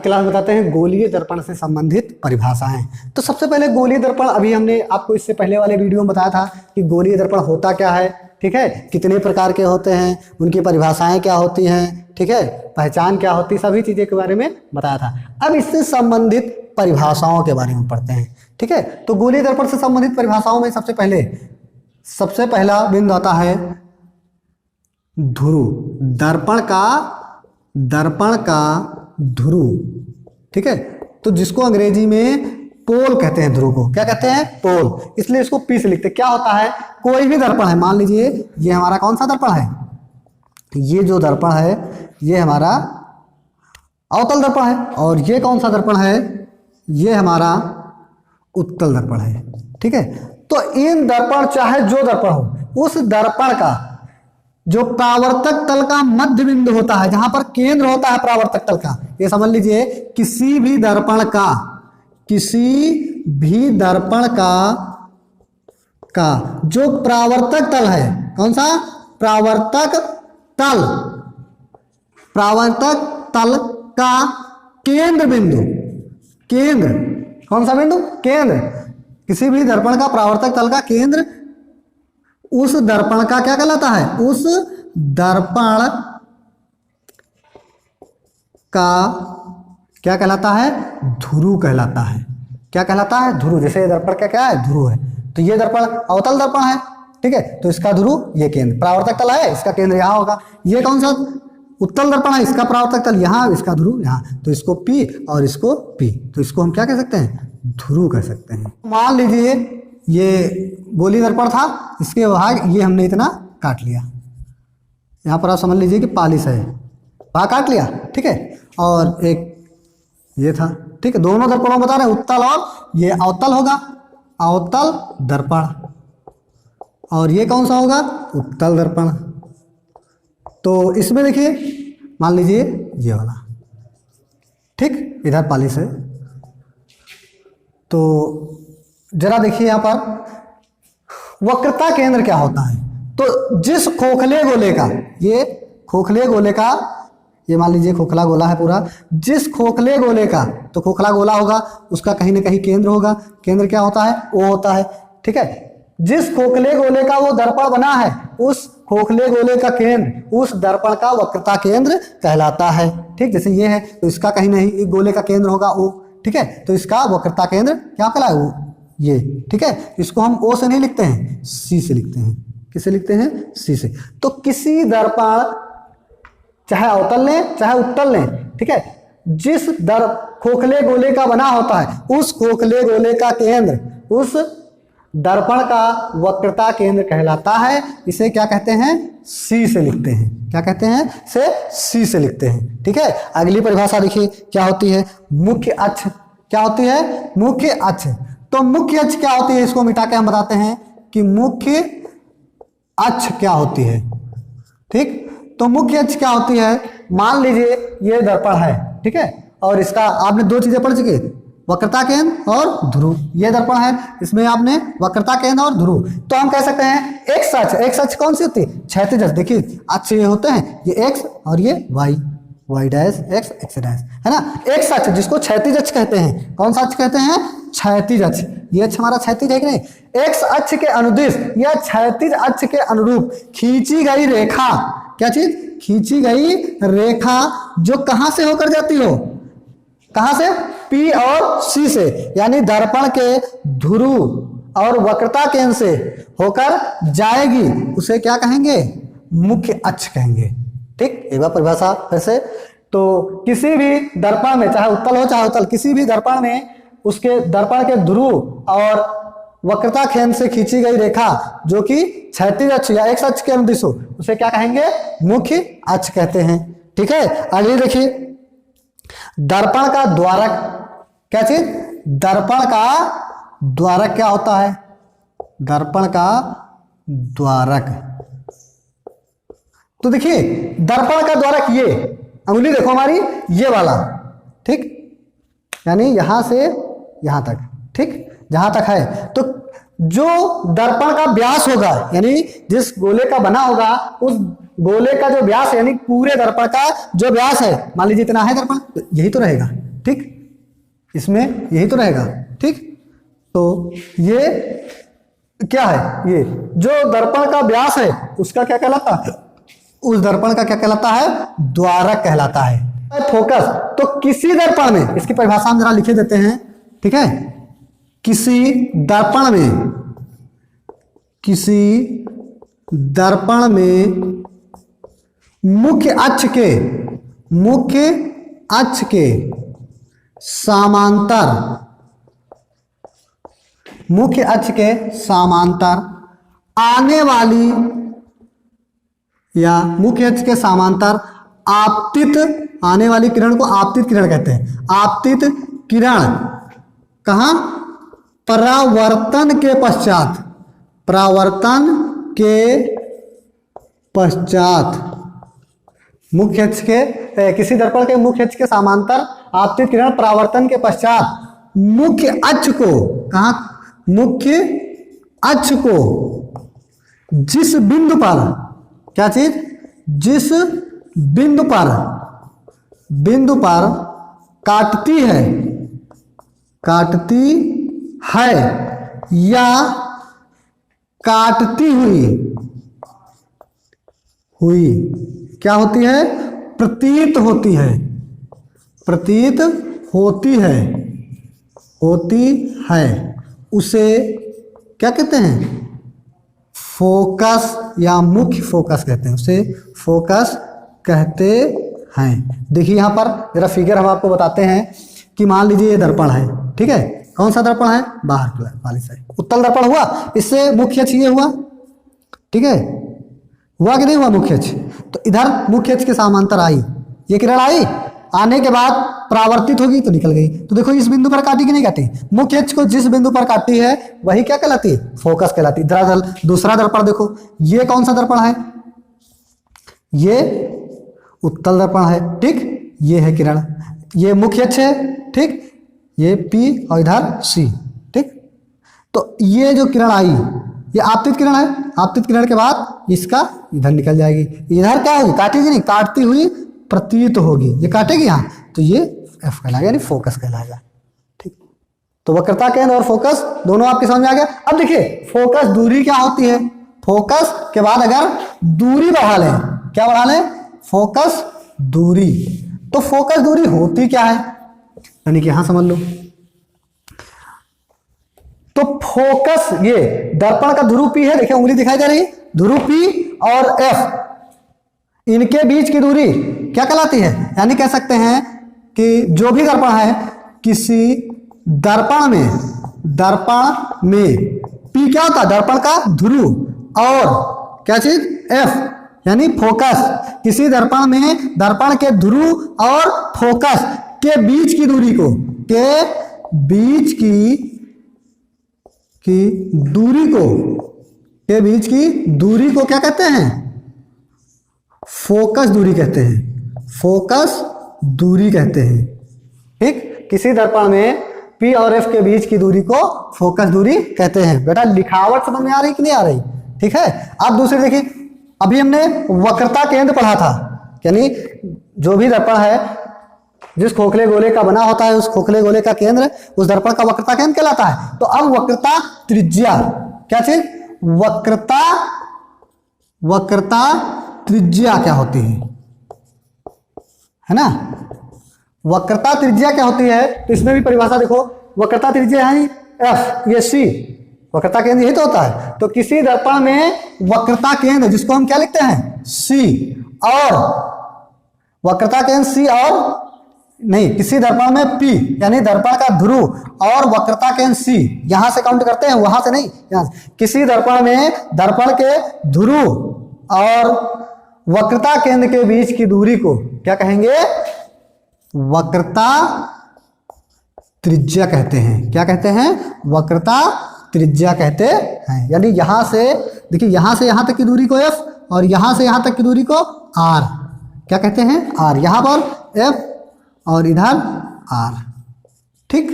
Class बताते हैं गोलीय दर्पण से संबंधित परिभाषाएं। तो सबसे पहले गोलीय दर्पण, अभी हमने आपको इससे पहले वाले वीडियो में बताया था कि गोलीय दर्पण होता क्या है, ठीक है, कितने प्रकार के होते हैं, उनकी परिभाषाएं क्या होती हैं, ठीक है, पहचान क्या होती है, सभी चीजें के बारे में बताया था। अब इससे संबंधित परिभाषाओं के बारे में पढ़ते हैं, ठीक है। तो गोलीय दर्पण से संबंधित परिभाषाओं में सबसे पहला बिंदु आता है ध्रुव, दर्पण का ध्रुव, ठीक है। तो जिसको अंग्रेजी में पोल कहते हैं, ध्रुव को क्या कहते हैं, पोल, इसलिए इसको पी से लिखते हैं। क्या होता है, कोई भी दर्पण है, मान लीजिए ये हमारा कौन सा दर्पण है, ये जो दर्पण है ये हमारा अवतल दर्पण है, और ये कौन सा दर्पण है, ये हमारा उत्तल दर्पण है, ठीक है। तो इन दर्पण, चाहे जो दर्पण हो, उस दर्पण का जो प्रावर्तक तल का मध्य बिंदु होता है, जहां पर केंद्र होता है प्रावर्तक तल का, ये समझ लीजिए किसी भी दर्पण का जो प्रावर्तक तल है, कौन सा, प्रावर्तक तल का केंद्र बिंदु, कौन सा बिंदु, केंद्र, किसी भी दर्पण का प्रावर्तक तल का केंद्र उस दर्पण का क्या कहलाता है, उस दर्पण का क्या कहलाता है, ध्रुव कहलाता है। क्या कहलाता है, ध्रुव। जैसे ये दर्पण का क्या है, ध्रुव है, तो ये दर्पण अवतल दर्पण है, ठीक है, तो इसका ध्रुव ये केंद्र, प्रावर्तक तल है, इसका केंद्र यहाँ होगा। ये कौन सा उत्तल दर्पण है, इसका प्रावर्तक तल यहाँ, इसका ध्रुव यहाँ, तो इसको पी और इसको पी, तो इसको हम क्या कह सकते हैं, ध्रुव कह सकते हैं। मान लीजिए ये गोलीय दर्पण था, इसके भाग ये हमने इतना काट लिया, यहाँ पर आप समझ लीजिए कि पालिश है, भाग काट लिया, ठीक है, और एक ये था, ठीक है। दोनों दर्पणों बता रहे हैं, उत्तल और ये अवतल होगा, अवतल दर्पण, और ये कौन सा होगा, उत्तल दर्पण। तो इसमें देखिए, मान लीजिए ये वाला, ठीक, इधर पालिश है, तो जरा देखिए यहाँ पर वक्रता केंद्र क्या होता है। तो जिस खोखले गोले का, ये खोखले गोले का, ये मान लीजिए खोखला गोला है पूरा, जिस खोखले गोले का, तो खोखला गोला होगा, उसका कहीं ना कहीं केंद्र होगा, केंद्र क्या होता है, ओ होता है, ठीक है। जिस खोखले गोले का वो दर्पण बना है, उस खोखले गोले का केंद्र उस दर्पण का वक्रता केंद्र कहलाता है, ठीक। जैसे ये है तो इसका कहीं नहीं गोले का केंद्र होगा ओ, ठीक है, तो इसका वक्रता केंद्र क्या कहलाए, वो ये, ठीक है। इसको हम ओ से नहीं लिखते हैं, सी से लिखते हैं। किससे लिखते हैं, सी से। तो किसी दर्पण, चाहे अवतल लें चाहे उत्तल लें, ठीक है, जिस खोखले गोले का बना होता है, उस खोखले गोले का केंद्र उस दर्पण का वक्रता केंद्र कहलाता है। इसे क्या कहते हैं, सी से लिखते हैं। क्या कहते हैं, से सी से लिखते हैं, ठीक है। अगली परिभाषा देखिए क्या होती है, मुख्य अक्ष। क्या होती है, मुख्य अक्ष। तो मुख्य अक्ष क्या होती है, इसको मिटा के हम बताते हैं कि मुख्य अक्ष क्या होती है, ठीक। तो मुख्य अक्ष क्या होती है, मान लीजिए ये दर्पण है, ठीक है, और इसका आपने दो चीजें पढ़ चुके, वक्रता केंद्र और ध्रुव। ये दर्पण है, इसमें आपने वक्रता केंद्र और ध्रुव। तो हम कह सकते हैं एक्स अक्ष। एक्स अक्ष कौन सी होती है, क्षैतिज अक्ष। देखिए अक्ष ये होते हैं, ये एक्स और ये Y, Y dash X, X dash, है ना। एक्स अक्ष जिसको क्षैतिज अक्ष कहते हैं, कौन सा अक्ष कहते हैं, क्षैतिज अक्ष। ये अक्ष हमारा क्षैतिज है कि नहीं। एक्स अक्ष के अनुदिश या क्षैतिज अक्ष के अनुरूप खींची गई रेखा, क्या चीज, खींची गई रेखा जो कहां से होकर जाती हो, कहां से, पी और सी से, यानी दर्पण के ध्रुव और वक्रता केंद्र से होकर जाएगी, उसे क्या कहेंगे, मुख्य अक्ष कहेंगे, ठीक। एक बार परिभाषा फिर से। तो किसी भी दर्पण में, चाहे उत्तल हो चाहे अवतल, किसी भी दर्पण में उसके दर्पण के ध्रुव और वक्रता केंद्र से खींची गई रेखा जो कि क्षैतिज अक्ष या एक्स अक्ष के अनुदिश हो, उसे क्या कहेंगे, मुख्य अक्ष कहते हैं, ठीक है। अगली देखिए, दर्पण का द्वारक। क्या चीज, दर्पण का द्वारक क्या होता है, दर्पण का द्वारक। तो देखिए दर्पण का द्वारक, ये अंगुली देखो हमारी, ये वाला, ठीक, यानी यहां से यहां तक, ठीक, जहां तक है। तो जो दर्पण का व्यास होगा, यानी जिस गोले का बना होगा, उस गोले का जो व्यास, यानी पूरे दर्पण का जो व्यास है, मान लीजिए इतना है दर्पण, तो यही तो रहेगा, ठीक, इसमें यही तो रहेगा। ठीक, तो ये क्या है, ये जो दर्पण का व्यास है उसका क्या कहलाता है, उस दर्पण का क्या कहलाता है, द्वारक कहलाता है। फोकस, तो किसी दर्पण में, इसकी परिभाषा हम जरा लिखे देते हैं, ठीक है, किसी दर्पण में, किसी दर्पण में मुख्य अक्ष के समांतर, मुख्य अक्ष के समांतर आने वाली या मुख्य अक्ष के समांतर आपतित, आने वाली किरण को आपतित किरण कहते हैं। आपतित किरण कहाँ, परावर्तन के पश्चात, परावर्तन के पश्चात मुख्य अक्ष के, किसी दर्पण के मुख्य अक्ष के समांतर आपतित किरण परावर्तन के पश्चात मुख्य अक्ष को, कहाँ, मुख्य अक्ष को जिस बिंदु पर, क्या चीज, जिस बिंदु पर काटती है या काटती हुई क्या होती है, प्रतीत होती है, उसे क्या कहते हैं, फोकस या मुख्य फोकस कहते हैं, उसे फोकस कहते हैं। देखिए यहाँ पर जरा फिगर हम आपको बताते हैं कि मान लीजिए ये दर्पण है, ठीक है, कौन सा दर्पण है, बाहर वाली साइड उत्तल दर्पण हुआ, इससे मुख्य अक्ष ये हुआ, ठीक है, हुआ कि नहीं हुआ मुख्य अक्ष, तो इधर मुख्य अक्ष के समांतर आई, ये किरण आई, आने के बाद परावर्तित होगी तो निकल गई। तो देखो इस बिंदु पर काटी कि नहीं काटी, मुख्य अक्ष को जिस बिंदु पर काटी है वही क्या कहलाती है, फोकस कहलाती है। दरअसल दूसरा दर्पण देखो, ये कौन सा दर्पण है, ये उत्तल दर्पण है, ठीक, ये है किरण, ये मुख्य अक्ष है, ठीक, ये P और इधर C, ठीक, तो ये जो किरण आई ये आपतित किरण है, आपतित किरण के बाद इसका इधर निकल जाएगी, इधर क्या होगी, काटेगी नहीं, काटती हुई प्रतीत होगी, ये काटेगी यहाँ, तो ये F कहलाएगा, यानी फोकस कहलाएगा। ठीक, तो वक्रता केंद्र और फोकस दोनों आपके समझ में आ गया। अब देखिए फोकस दूरी क्या होती है, फोकस के बाद अगर दूरी बढ़ा लें, क्या बढ़ा लें, फोकस दूरी, तो फोकस दूरी होती क्या है, यानी कि यहां समझ लो, तो फोकस, ये दर्पण का ध्रुव P है, देखिए उंगली दिखाई दे रही, ध्रुव P और F, इनके बीच की दूरी क्या कहलाती है, यानी कह सकते हैं कि जो भी दर्पण है, किसी दर्पण में P क्या होता है, दर्पण का ध्रुव, और क्या चीज, F यानी फोकस, किसी दर्पण में दर्पण के ध्रुव और फोकस के बीच की दूरी को, के बीच की दूरी को क्या कहते हैं, फोकस दूरी कहते हैं, फोकस दूरी कहते हैं। ठीक, किसी दर्पण में P और F के बीच की दूरी को फोकस दूरी कहते हैं। बेटा लिखावट समझ में आ रही कि नहीं आ रही, ठीक है। अब दूसरी देखिए, अभी हमने वक्रता केंद्र पढ़ा था, यानी जो भी दर्पण है जिस खोखले गोले का बना होता है, उस खोखले गोले का केंद्र उस दर्पण का वक्रता केंद्र कहलाता है। तो अब वक्रता त्रिज्या, क्या चीज, वक्रता त्रिज्या क्या होती है ना, वक्रता त्रिज्या क्या होती है, तो इसमें भी परिभाषा देखो, वक्रता त्रिज्या है F, ये C, वक्रता केंद्र यही तो होता है। तो किसी दर्पण में वक्रता केंद्र, जिसको हम क्या लिखते हैं, C, और वक्रता केंद्र C और नहीं, किसी दर्पण में P यानी दर्पण का ध्रुव और वक्रता केंद्र C, यहां से काउंट करते हैं, वहां से नहीं, यहां से। किसी दर्पण में दर्पण के ध्रुव और वक्रता केंद्र के बीच की दूरी को क्या कहेंगे, वक्रता त्रिज्या कहते हैं। क्या कहते हैं, वक्रता त्रिज्या कहते हैं। यानी यहां से देखिए, यहां से यहां तक की दूरी को F और यहां से यहां तक की दूरी को R क्या कहते हैं, R, यहां पर F और इधर R। ठीक,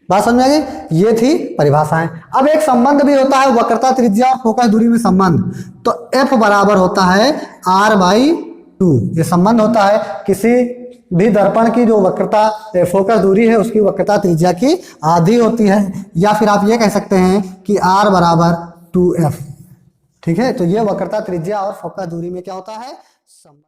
बात समझ आ गई, ये थी परिभाषाएं। अब एक संबंध भी होता है वक्रता त्रिज्या और फोकस दूरी में संबंध, तो F बराबर होता है R/2, ये संबंध होता है किसी भी दर्पण की जो वक्रता फोकस दूरी है उसकी वक्रता त्रिज्या की आधी होती है। या फिर आप ये कह सकते हैं कि R बराबर 2f। ठीक है, तो ये वक्रता त्रिज्या और फोकस दूरी में क्या होता है,